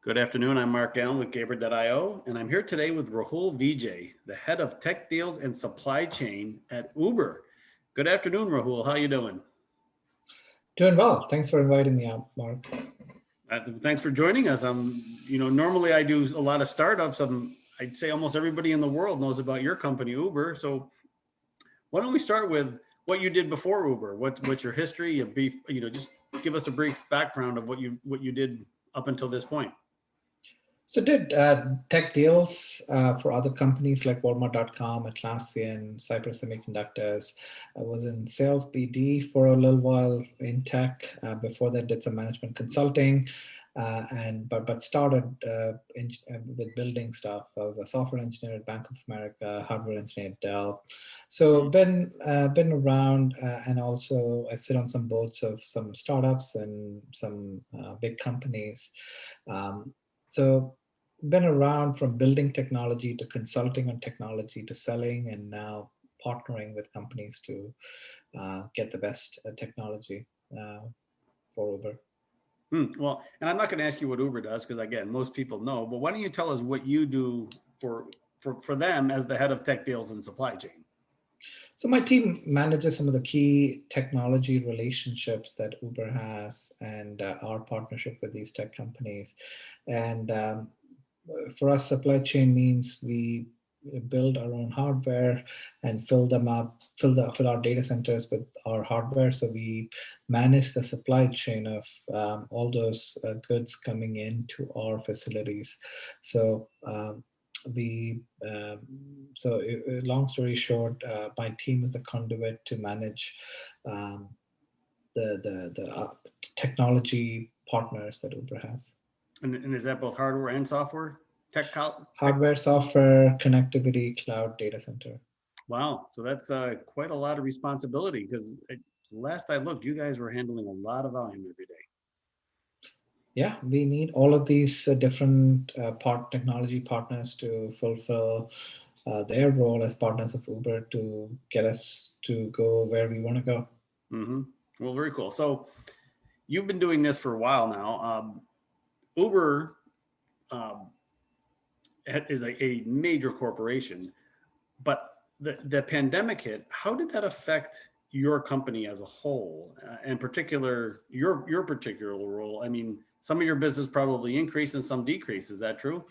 Good afternoon. I'm Mark Allen with Gaber.io, and I'm here today with Rahul Vijay, the head of tech deals and supply chain at Uber. Good afternoon, Rahul. How you doing? Doing well. Thanks for inviting me out, Mark. Thanks for joining us. Normally I do a lot of startups. I'd say almost everybody in the world knows about your company, Uber. So why don't we start with what you did before Uber? What's your history? Just give us a brief background of what you did up until this point. So did tech deals for other companies like Walmart.com, Atlassian, Cypress Semiconductors. I was in sales BD for a little while in tech. Before that, did some management consulting, but started with building stuff. I was a software engineer at Bank of America, hardware engineer at Dell. So been around, and also I sit on some boards of some startups and some big companies. So been around from building technology to consulting on technology to selling and now partnering with companies to get the best technology for Uber. Well, and I'm not going to ask you what Uber does because again, most people know. But why don't you tell us what you do for them as the head of tech deals and supply chain? So my team manages some of the key technology relationships that Uber has and our partnership with these tech companies. And for us, supply chain means we build our own hardware and fill them up, fill our data centers with our hardware. So we manage the supply chain of all those goods coming into our facilities. So we long story short, my team is the conduit to manage um, the technology partners that Uber has. And is that both hardware and software tech? Hardware, software, connectivity, cloud, data center. Wow. So that's quite a lot of responsibility because last I looked, you guys were handling a lot of volume every day. Yeah, we need all of these different technology partners to fulfill their role as partners of Uber to get us to go where we want to go. Mm-hmm. Well, very cool. So you've been doing this for a while now. Uber um, is a major corporation, but the pandemic hit. How did that affect your company as a whole, in particular your particular role? I mean, some of your business probably increased and some decreased. Is that true?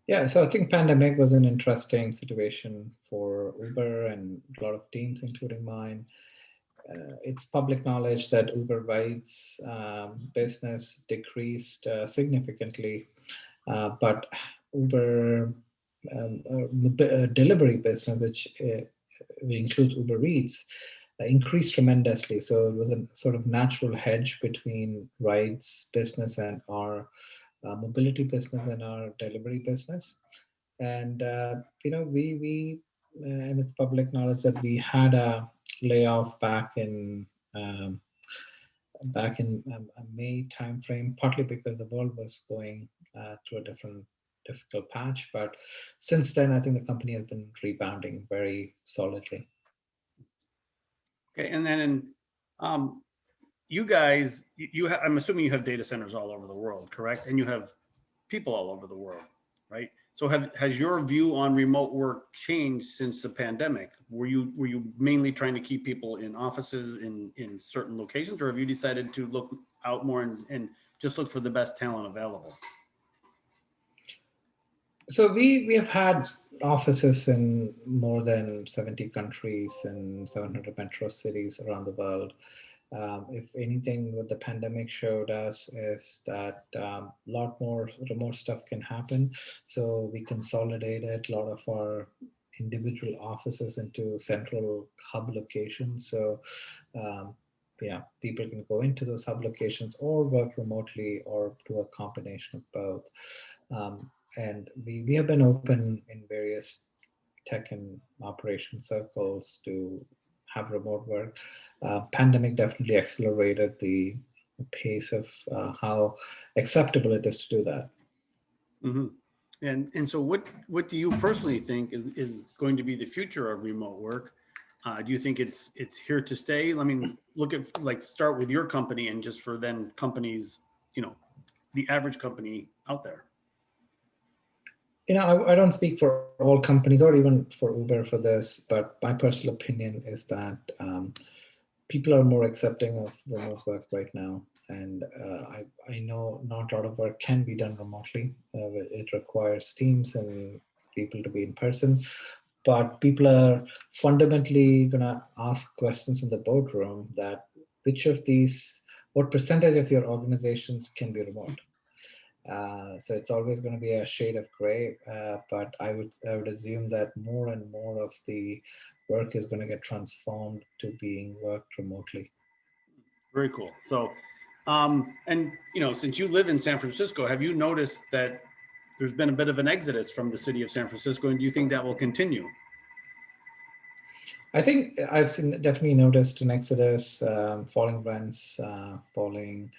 Yeah, so I think pandemic was an interesting situation for Uber and a lot of teams, including mine. It's public knowledge that Uber rides business decreased significantly, but Uber delivery business, which includes Uber Eats, increased tremendously. So it was a sort of natural hedge between rides business and our mobility business and our delivery business. And and it's public knowledge that we had a layoff um, back in May timeframe, partly because the world was going through a different difficult patch. But since then, I think the company has been rebounding very solidly. Okay, and then um, you guys, I'm assuming you have data centers all over the world, correct? And you have people all over the world, right? So has your view on remote work changed since the pandemic? Were you mainly trying to keep people in offices in certain locations, or have you decided to look out more and just look for the best talent available? So we have had offices in more than 70 countries and 700 metro cities around the world. If anything, what the pandemic showed us is that a lot more remote stuff can happen. So we consolidated a lot of our individual offices into central hub locations. So um, yeah, people can go into those hub locations or work remotely or do a combination of both. And we have been open in various tech and operation circles to have remote work. Pandemic definitely accelerated the pace of how acceptable it is to do that. Hmm. And so what do you personally think is going to be the future of remote work? Do you think it's here to stay? I mean, look at like start with your company and just for then companies, you know, the average company out there? I don't speak for all companies or even for Uber for this, but my personal opinion is that people are more accepting of remote work right now. And I know not a lot of work can be done remotely. It requires teams and people to be in person. But people are fundamentally going to ask questions in the boardroom that what percentage of your organizations can be remote? So it's always going to be a shade of gray, but I would assume that more and more of the work is going to get transformed to being worked remotely. Very cool. So, and since you live in San Francisco, have you noticed that there's been a bit of an exodus from the city of San Francisco, and do you think that will continue? I think I've definitely noticed an exodus, falling rents, falling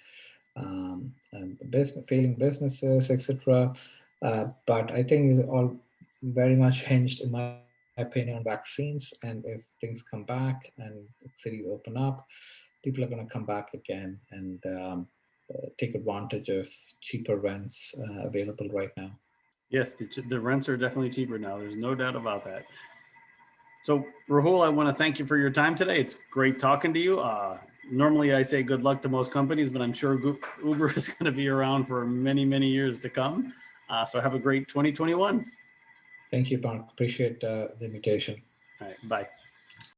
failing businesses, etc. But I think it's all very much hinged, in my opinion, on vaccines. And if things come back and cities open up, people are going to come back again and take advantage of cheaper rents available right now. Yes, the rents are definitely cheaper now. There's no doubt about that. So, Rahul, I want to thank you for your time today. It's great talking to you. Normally, I say good luck to most companies, but I'm sure Uber is going to be around for many, many years to come. So, have a great 2021. Thank you, Mark. Appreciate the invitation. All right, bye.